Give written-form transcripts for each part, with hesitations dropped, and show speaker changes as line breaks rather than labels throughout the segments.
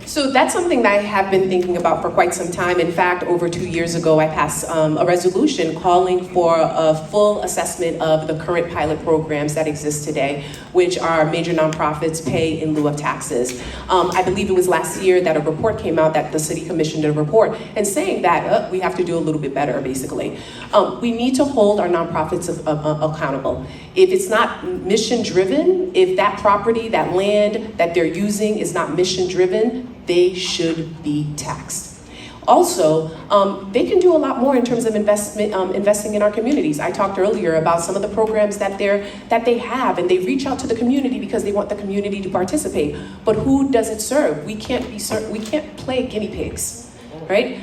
So that's something that I have been thinking about for quite some time. In fact, over 2 years ago, I passed a resolution calling for a full assessment of the current pilot programs that exist today, which are major nonprofits pay in lieu of taxes. I believe it was last year that a report came out that the city commissioned a report and saying that we have to do a little bit better, basically. We need to hold our nonprofits accountable. If it's not mission driven, if that property, that land that they're using is not mission driven, they should be taxed. Also, they can do a lot more in terms of investing in our communities. I talked earlier about some of the programs that they have, and they reach out to the community because they want the community to participate. But who does it serve? We can't play guinea pigs, right?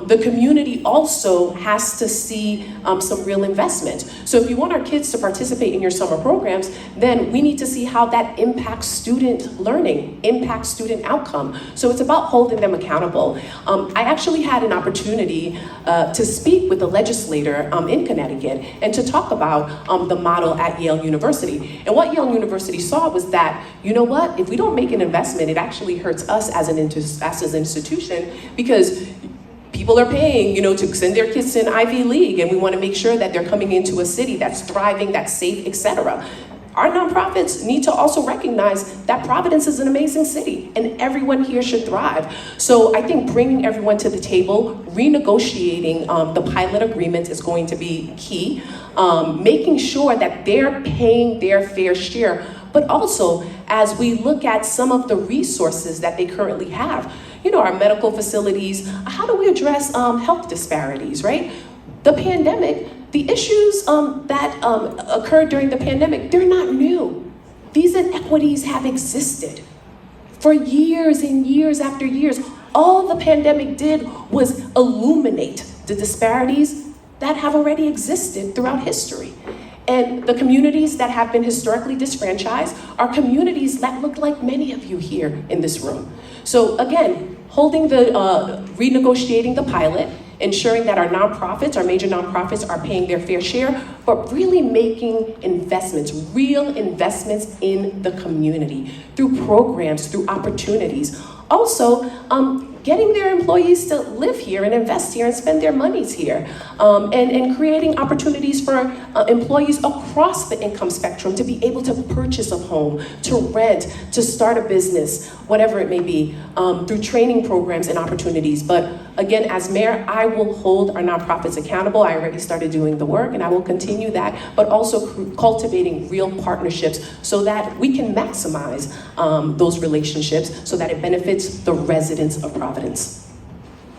The community also has to see some real investment. So if you want our kids to participate in your summer programs, then we need to see how that impacts student learning, impacts student outcome. So it's about holding them accountable. I actually had an opportunity to speak with a legislator in Connecticut and to talk about the model at Yale University. And what Yale University saw was that, you know what, if we don't make an investment, it actually hurts us as an institution, because people are paying, to send their kids to an Ivy League, and we want to make sure that they're coming into a city that's thriving, that's safe, etc. Our nonprofits need to also recognize that Providence is an amazing city, and everyone here should thrive. So I think bringing everyone to the table, renegotiating the pilot agreement is going to be key, making sure that they're paying their fair share, but also as we look at some of the resources that they currently have, our medical facilities, how do we address health disparities, right? The pandemic, the issues that occurred during the pandemic, they're not new. These inequities have existed for years and years after years. All the pandemic did was illuminate the disparities that have already existed throughout history. And the communities that have been historically disfranchised are communities that look like many of you here in this room. So again, renegotiating the pilot, ensuring that our nonprofits, our major nonprofits, are paying their fair share, but really making investments, real investments in the community through programs, through opportunities. Also, getting their employees to live here and invest here and spend their monies here, and creating opportunities for employees across the income spectrum to be able to purchase a home, to rent, to start a business, whatever it may be, through training programs and opportunities. But again, as mayor, I will hold our nonprofits accountable. I already started doing the work, and I will continue that, but also cultivating real partnerships so that we can maximize those relationships so that it benefits the residents of Providence.